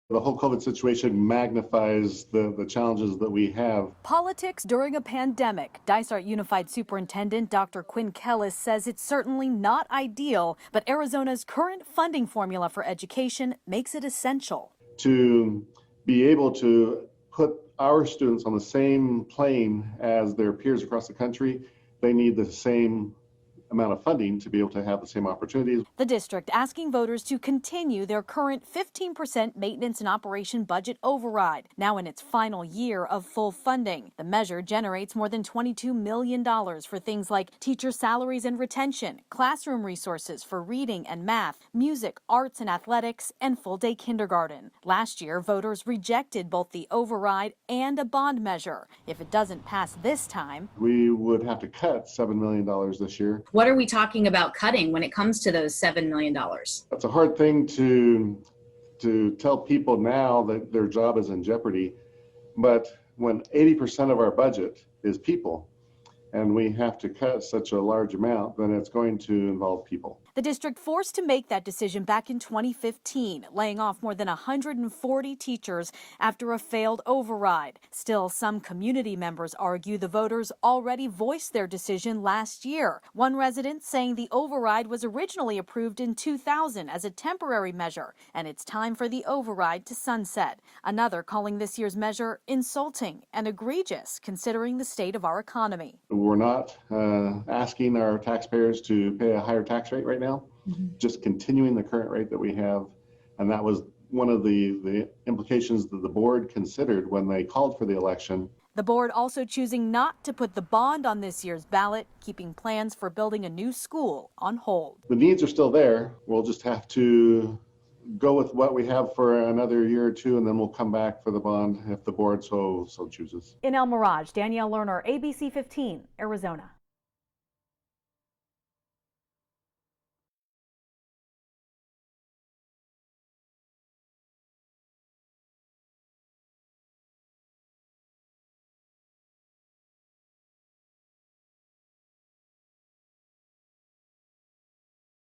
The whole COVID situation magnifies the challenges that we have. Politics during a pandemic. Dysart Unified Superintendent Dr. Quinn Kellis says it's certainly not ideal, but Arizona's current funding formula for education makes it essential. To be able to put our students on the same plane as their peers across the country, they need the same amount of funding to be able to have the same opportunities. The district asking voters to continue their current 15% maintenance and operation budget override, now in its final year of full funding. The measure generates more than $22 million for things like teacher salaries and retention, classroom resources for reading and math, music, arts and athletics, and full-day kindergarten. Last year, voters rejected both the override and a bond measure. If it doesn't pass this time, we would have to cut $7 million this year. What are we talking about cutting when it comes to those $7 million? That's a hard thing to tell people now that their job is in jeopardy. But when 80% of our budget is people, and we have to cut such a large amount, then it's going to involve people. The district forced to make that decision back in 2015, laying off more than 140 teachers after a failed override. Still, some community members argue the voters already voiced their decision last year. One resident saying the override was originally approved in 2000 as a temporary measure, and it's time for the override to sunset. Another calling this year's measure insulting and egregious, considering the state of our economy. We're not asking our taxpayers to pay a higher tax rate right now, just continuing the current rate that we have. And that was one of the implications that the board considered when they called for the election. The board also choosing not to put the bond on this year's ballot, keeping plans for building a new school on hold. The needs are still there. We'll just have to go with what we have for another year or two, and then we'll come back for the bond if the board so chooses. In El Mirage, Danielle Lerner, ABC 15, Arizona.